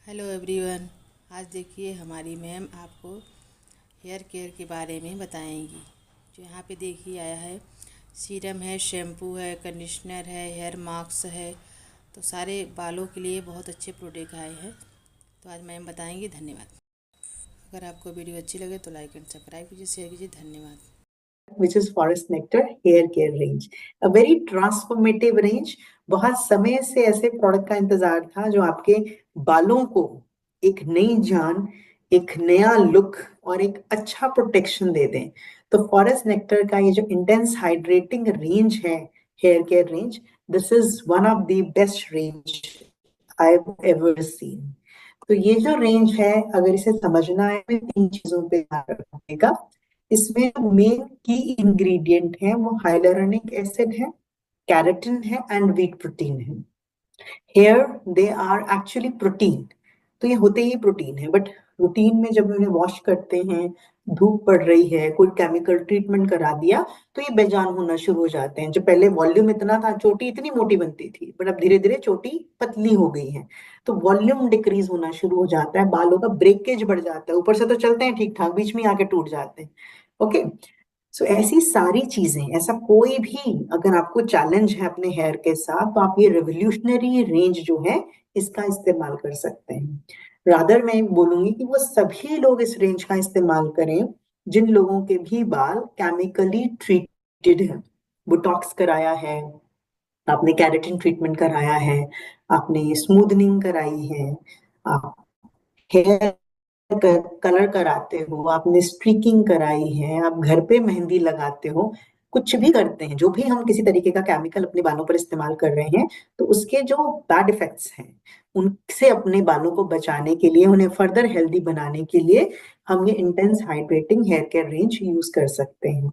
Hello everyone. आज देखिए हमारी मैम आपको हेयर केयर के बारे में बताएंगी। जो यहाँ पे देखिए आया है, सीरम है, शैम्पू है, कंडीशनर है, हेयर मास्क है। तो सारे बालों के लिए बहुत अच्छे प्रोडक्ट आए हैं। तो आज मैम बताएंगी। धन्यवाद। अगर आपको वीडियो अच्छी लगे तो लाइक एंड सब्सक्राइब कीजिए, शेयर कीजिए। धन्यवाद। which is Forest Nectar Hair Care Range, a very transformative range। बहुत समय से ऐसे प्रोडक्ट का इंतजार था जो आपके बालों को एक नई जान, एक नया लुक और एक अच्छा प्रोटेक्शन दे दें। तो फॉरेस्ट नेक्टर का ये जो इंटेंस हाइड्रेटिंग रेंज है, hair care range, this is one of the best range I have ever seen. तो ये जो रेंज है, अगर इसे समझना है तो तीन चीजों पे ध्यान रखिएगा। इसमें मेन की इंग्रेडिएंट है वो हाइलुरोनिक एसिड है, कैराटिन है एंड व्हीट प्रोटीन है। Hair they are actually protein, तो ये होते ही प्रोटीन है, बट रूटीन में जब उन्हें वॉश करते हैं, धूप पड़ रही है, कोई केमिकल ट्रीटमेंट करा दिया, तो ये बेजान होना शुरू हो जाते हैं। जो पहले वॉल्यूम इतना था, चोटी इतनी मोटी बनती थी, बट अब धीरे धीरे चोटी पतली हो गई है, तो वॉल्यूम डिक्रीज होना शुरू हो जाता है, बालों का ब्रेकेज बढ़ जाता है। ऊपर से तो चलते हैं ठीक ठाक, बीच में आके टूट जाते हैं। ओके, सो ऐसी सारी चीजें, ऐसा कोई भी अगर आपको चैलेंज है अपने हेयर के साथ, तो आप ये रिवोल्यूशनरी रेंज जो है इसका इस्तेमाल कर सकते हैं। रादर मैं बोलूंगी कि वो सभी लोग इस रेंज का इस्तेमाल करें जिन लोगों के भी बाल केमिकली ट्रीटेड है। बोटॉक्स कराया है आपने, कैरेटिन ट्रीटमेंट कराया है आपने, स्मूथनिंग कराई है, आप हेयर कलर कराते हो, आपने स्ट्रीकिंग कराई है, आप घर पे मेहंदी लगाते हो, कुछ भी करते हैं, जो भी हम किसी तरीके का केमिकल अपने बालों पर इस्तेमाल कर रहे हैं, तो उसके जो बैड इफेक्ट्स हैं उनसे अपने बालों को बचाने के लिए, उन्हें फर्दर हेल्दी बनाने के लिए हम ये intense hydrating hair care range use कर सकते हैं।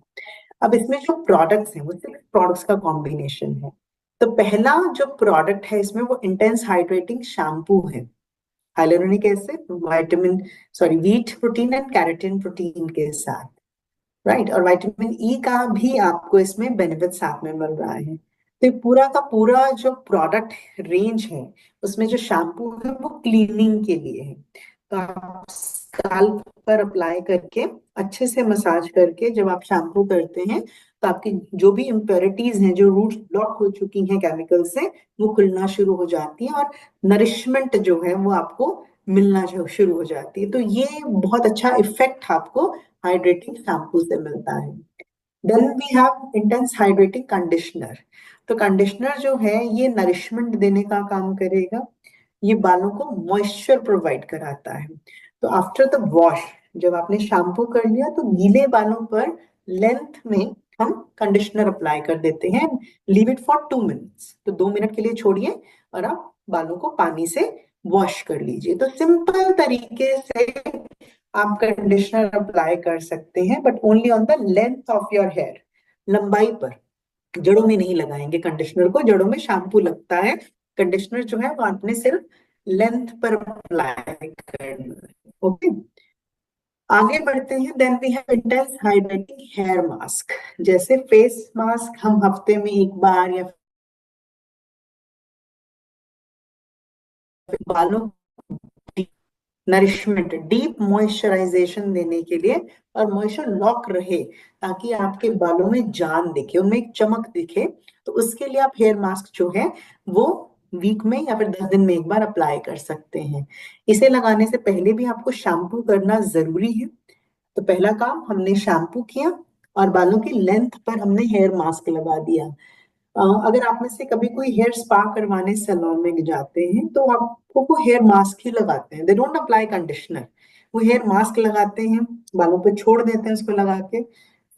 अब इसमें जो प्रोडक्ट्स हैं वो 6 प्रोडक्ट्स का कॉम्बिनेशन है। तो पहला जो प्रोडक्ट है इसमें वो इंटेंस हाइड्रेटिंग शैम्पू है, hyaluronic acid, vitamin, sorry, wheat protein and keratin protein के साथ, राइट। और विटामिन ई का भी आपको इसमें बेनिफिट साथ में मिल रहा है। तो ये पूरा का पूरा जो प्रोडक्ट रेंज है उसमें जो शैम्पू है वो क्लीनिंग के लिए है। तो आप स्काल्प पर अप्लाई करके अच्छे से मसाज करके जब आप शैम्पू करते हैं, तो आपकी जो भी इम्प्योरिटीज हैं, जो रूट्स ब्लॉक हो चुकी हैं केमिकल से, वो खुलना शुरू हो जाती हैं और नरिशमेंट जो है वो आपको मिलना शुरू हो जाती है। तो ये बहुत अच्छा इफेक्ट आपको हाइड्रेटिंग शैम्पू से मिलता है। Then we have intense hydrating conditioner. तो कंडीशनर जो है ये नरिशमेंट देने का काम करेगा, ये बालों को मॉइस्चर प्रोवाइड कराता है। तो आफ्टर द वॉश, जब आपने शैम्पू कर लिया, तो गीले बालों पर लेंथ में हम कंडीशनर अप्लाई कर देते हैं, लीव इट फॉर 2 मिनट्स। तो 2 मिनट के लिए छोड़िए और आप बालों को पानी से वॉश कर लीजिए। तो सिंपल तरीके से आप कंडीशनर अप्लाई कर सकते हैं, but only on the length of your hair, लंबाई पर। जड़ों में नहीं लगाएंगे कंडीशनर को, जड़ों में शैम्पू लगता है, कंडीशनर जो है वो आपने सिर्फ लेंथ पर अप्लाई करना है। ओके, आगे बढ़ते हैं। Then we have intense hydrating hair mask. जैसे फेस मास्क हम हफ्ते में एक बार या फिर बालों नरिशमेंट, डीप मॉइस्चराइजेशन देने के लिए, और मॉइस्चर लॉक रहे, ताकि आपके बालों में जान दिखे, उनमें एक चमक दिखे, तो उसके लिए आप हेयर मास्क जो है वो वीक में या फिर 10 दिन में एक बार अप्लाई कर सकते हैं। इसे लगाने से पहले भी आपको शैम्पू करना जरूरी है। तो पहला काम, हमने शैम्पू किया और बालों की लेंथ पर हमने हेयर मास्क लगा दिया। अगर आप में से कभी कोई हेयर स्पा करवाने सैलून में जाते हैं, तो आपको वो हेयर मास्क ही लगाते हैं, दे डोंट अप्लाई कंडीशनर। वो हेयर मास्क लगाते हैं, बालों पे छोड़ देते हैं उसको लगा के,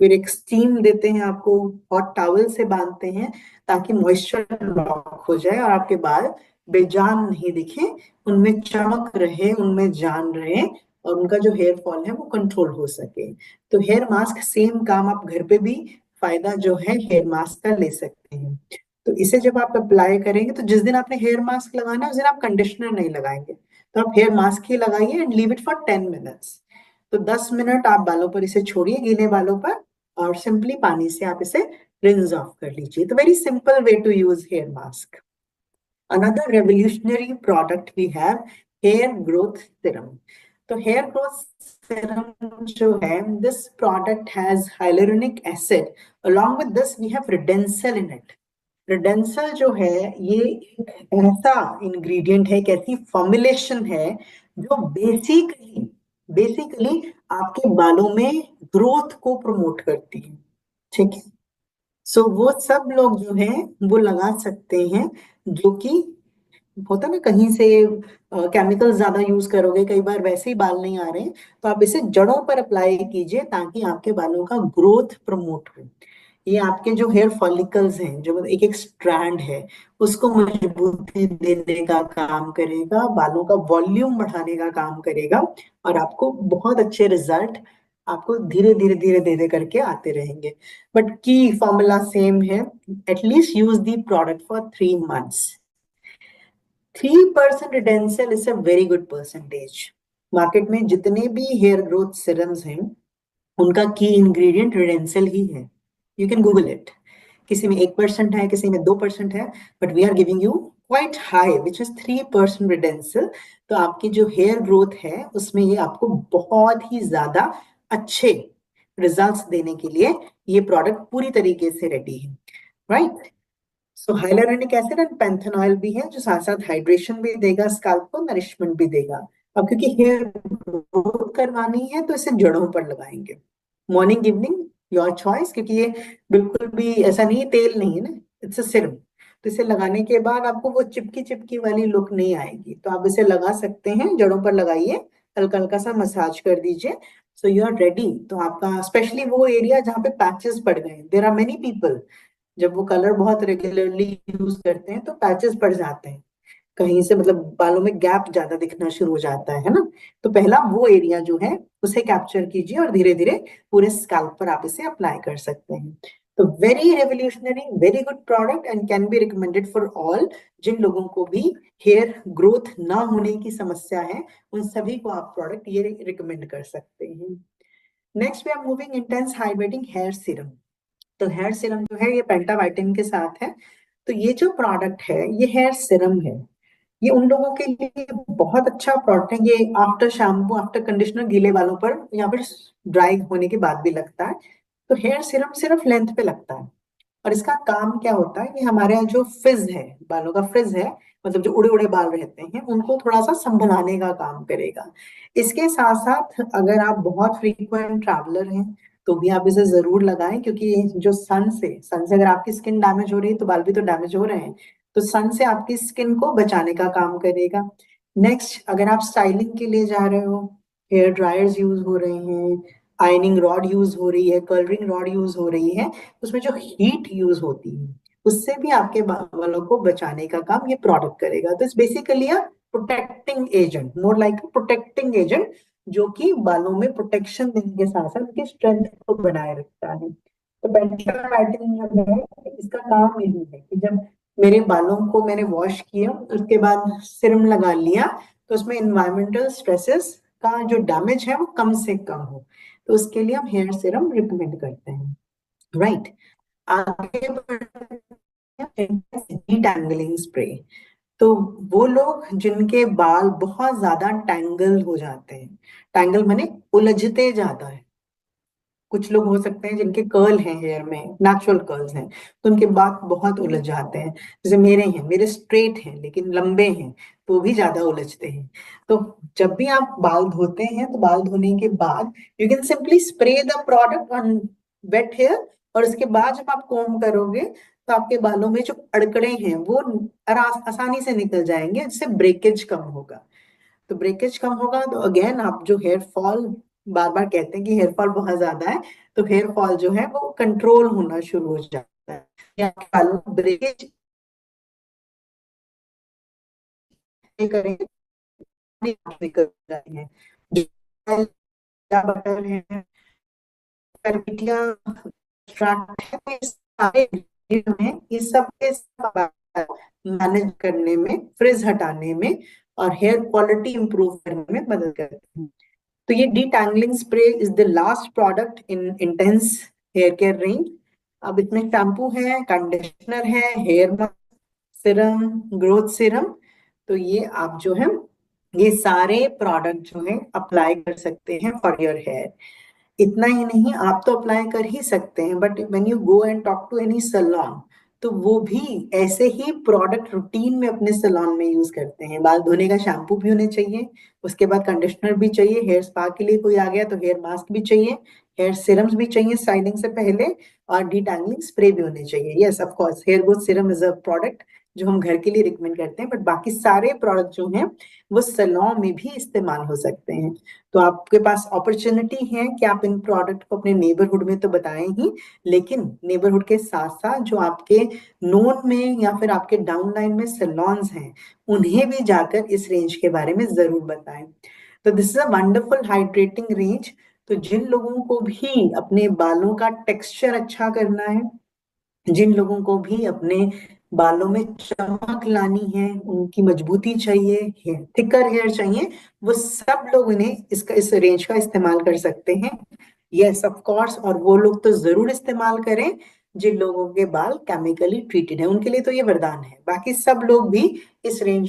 फिर एक स्टीम देते हैं आपको, हॉट टॉवल से बांधते हैं, ताकि मॉइस्चर लॉक हो जाए और आपके बाल बेजान नहीं दिखे, उनमें चमक रहे, उनमें जान रहे, और उनका जो हेयर फॉल है वो कंट्रोल हो सके। तो हेयर मास्क सेम काम आप घर पे भी, फायदा जो है हेयर मास्क का, ले सकते हैं। तो इसे जब आप अप्लाई करेंगे, तो जिस दिन आपने हेयर मास्क लगाना है उस दिन आप कंडीशनर नहीं लगाएंगे, तो आप हेयर मास्क ही लगाइए and leave it for 10 minutes. तो 10 मिनट आप बालों पर इसे छोड़िए, गीले बालों पर, और सिंपली पानी से आप इसे रिंस ऑफ कर लीजिए। तो very simple way to use hair mask. Another revolutionary product we have hair growth serum. तो हेयर ग्रोथ सिरम जो है, this product has hyaluronic acid, along with this we have redensil in it। Redensyl जो है ये एक ऐसा ingredient है, एक ऐसी फॉर्मुलेशन है जो बेसिकली बेसिकली आपके बालों में ग्रोथ को प्रमोट करती है। ठीक है। सो वो सब लोग जो है वो लगा सकते हैं, जो कि होता है ना, कहीं से केमिकल ज्यादा यूज करोगे, कई बार वैसे ही बाल नहीं आ रहे हैं, तो आप इसे जड़ों पर अप्लाई कीजिए ताकि आपके बालों का ग्रोथ प्रमोट हो। ये आपके जो हेयर फॉलिकल्स हैं, जो एक एक स्ट्रैंड है, उसको मजबूती देने का काम करेगा, बालों का वॉल्यूम बढ़ाने का काम करेगा, और आपको बहुत अच्छे रिजल्ट आपको धीरे धीरे धीरे धीरे करके आते रहेंगे। बट की फॉर्मूला सेम है। At least use the product for 3 months। 3% retention is a very good percentage. Market में जितने भी हेयर ग्रोथ सिरम्स हैं, उनका की इंग्रेडिएंट रिडेंसल ही है। You can Google it. किसी में 1% है, किसी में 2% है, but we are giving you quite high which is 3% redensyl. तो आपकी जो हेयर ग्रोथ है उसमें ये आपको बहुत ही ज्यादा अच्छे रिजल्ट्स देने के लिए ये प्रोडक्ट पूरी तरीके से रेडी है। Right. So hyaluronic acid and panthenol भी है, जो साथ साथ हाइड्रेशन भी देगा, स्कैल्प को नरिशमेंट भी देगा। अब क्योंकि हेयर ग्रोथ करवानी है तो इसे जड़ों पर लगाएंगे, मॉर्निंग इवनिंग योर चॉइस, क्योंकि ये बिल्कुल भी ऐसा नहीं, तेल नहीं है ना, इट्स अ सिरम। तो इसे लगाने के बाद आपको वो चिपकी चिपकी वाली लुक नहीं आएगी, तो आप इसे लगा सकते हैं, जड़ों पर लगाइए, हल्का हल्का सा मसाज कर दीजिए। So you are ready. तो आपका स्पेशली वो एरिया जहाँ पे पैचेस पड़ गए, देर आर मेनी पीपल, जब वो कलर बहुत रेगुलरली यूज करते हैं तो पैचेस पड़ जाते हैं, कहीं से मतलब बालों में गैप ज्यादा दिखना शुरू हो जाता है ना। तो पहला वो एरिया जो है उसे कैप्चर कीजिए, और धीरे धीरे पूरे स्कैल्प पर आप इसे अप्लाई कर सकते हैं। तो very revolutionary, very good product, and can be recommended for all. जिन लोगों को भी हेयर ग्रोथ ना होने की समस्या है, उन सभी को आप प्रोडक्ट ये रिकमेंड कर सकते हैं। Next we are moving intense hydrating hair serum. तो हेयर सीरम जो है ये पेंटावाइटिन के साथ है। तो ये जो प्रोडक्ट है ये हेयर सीरम है। ये उन लोगों के लिए बहुत अच्छा प्रोडक्ट है। ये आफ्टर शैम्पू, आफ्टर कंडीशनर गीले बालों पर या फिर ड्राई होने के बाद भी लगता है। तो हेयर सीरम सिर्फ लेंथ पे लगता है, और इसका काम क्या होता है, ये हमारे यहाँ जो फ्रिज है, बालों का फ्रिज है, मतलब जो उड़े उड़े बाल रहते हैं उनको थोड़ा सा संभलाने का काम करेगा। इसके साथ साथ अगर आप बहुत फ्रीक्वेंट ट्रैवलर हैं तो भी आप इसे जरूर लगाएं, क्योंकि जो सन से अगर आपकी स्किन डैमेज हो रही है तो बाल भी तो डैमेज हो रहे हैं। तो सन से आपकी स्किन को बचाने का काम करेगा। नेक्स्ट, अगर आप स्टाइलिंग के लिए जा रहे हो, हेयर ड्रायर्स यूज हो रहे हैं, आयनिंग रॉड यूज हो रही है, कर्लिंग रॉड यूज हो रही है, उसमें जो हीट यूज होती है उससे भी आपके बालों को बचाने का काम ये प्रोडक्ट करेगा। तो it's basically a protecting agent, more like protecting agent, जो कि बालों में प्रोटेक्शन देने के साथ साथ उनकी स्ट्रेंथ को बनाए रखता है। तो पेंटाबाइटिन जो है, इसका काम यही है कि जब मेरे बालों को मैंने वॉश किया, उसके बाद सिरम लगा लिया, तो उसमें इन्वायरमेंटल स्ट्रेसेस का जो डैमेज है वो कम से कम हो। तो उसके लिए हम हेयर सीरम रिकमेंड करते हैं। राइट। आगे डीटैंगलिंग स्प्रे। तो वो लोग जिनके बाल बहुत ज्यादा टैंगल हो जाते हैं, टैंगल माने उलझते ज्यादा है, कुछ लोग हो सकते हैं जिनके कर्ल हैं, हेयर में नेचुरल कर्ल्स हैं, तो उनके बाल बहुत उलझ जाते हैं। जैसे मेरे हैं, मेरे स्ट्रेट हैं लेकिन लंबे हैं, तो भी ज्यादा उलझते हैं। तो जब भी आप बाल धोते हैं तो बाल धोने के बाद you can simply spray the product on wet hair, और उसके बाद जब आप कोम करोगे तो आपके बालों में जो अड़कड़े हैं वो आसानी से निकल जाएंगे, जिससे ब्रेकेज कम होगा। तो ब्रेकेज कम होगा तो अगेन आप जो हेयर फॉल, बार बार कहते हैं कि हेयर फॉल बहुत ज्यादा है, तो हेयर फॉल जो है वो कंट्रोल होना शुरू हो जाता है, या बालों में ब्रेकेज करें, निकल जाते हैं। जो बटर है, करपिटिया, एक्सट्रैक्ट है, तो ये सारे ingredient हैं, ये सब के मैनेज करने में, फ्रिज हटाने में और हेयर क्वालिटी इंप्रूव करने में मदद करते हैं। तो ये detangling spray is the last product in intense hair care range. अब इसमें शैम्पू है, कंडीशनर है, hair mask, serum, growth serum. तो ये आप जो है ये सारे प्रोडक्ट जो है अप्लाई कर सकते हैं फॉर योर हेयर। इतना ही नहीं, आप तो अप्लाई कर ही सकते हैं, but when you go and talk to any salon, तो वो भी ऐसे ही प्रोडक्ट रूटीन में अपने सैलून में यूज करते हैं। बाल धोने का शैम्पू भी होने चाहिए, उसके बाद कंडीशनर भी चाहिए, हेयर स्पा के लिए कोई आ गया तो हेयर मास्क भी चाहिए, हेयर सीरम्स भी चाहिए स्टाइलिंग से पहले, और डिटैंगलिंग स्प्रे भी होने चाहिए। Yes of course, hair growth serum is a product जो हम घर के लिए रिकमेंड करते हैं, बट बाकी सारे प्रोडक्ट जो हैं वो सैलून में भी इस्तेमाल हो सकते हैं। तो आपके पास अपॉर्चुनिटी है कि आप इन प्रोडक्ट को अपने नेबरहुड में तो बताएं ही, लेकिन नेबरहुड के साथ साथ जो आपके नोन में या फिर आपके डाउन लाइन में सैलून्स हैं, उन्हें भी जाकर इस रेंज के बारे में जरूर बताएं। तो this is a wonderful hydrating range. तो जिन लोगों को भी अपने बालों का टेक्सचर अच्छा करना है, जिन लोगों को भी अपने बालों में चमक लानी है, उनकी मजबूती चाहिए, थिकर हेयर चाहिए, वो सब लोग इन्हें इस रेंज का इस्तेमाल कर सकते हैं। यस ऑफ कोर्स, और वो लोग तो जरूर इस्तेमाल करें जिन लोगों के बाल केमिकली ट्रीटेड है, उनके लिए तो ये वरदान है। बाकी सब लोग भी इस रेंज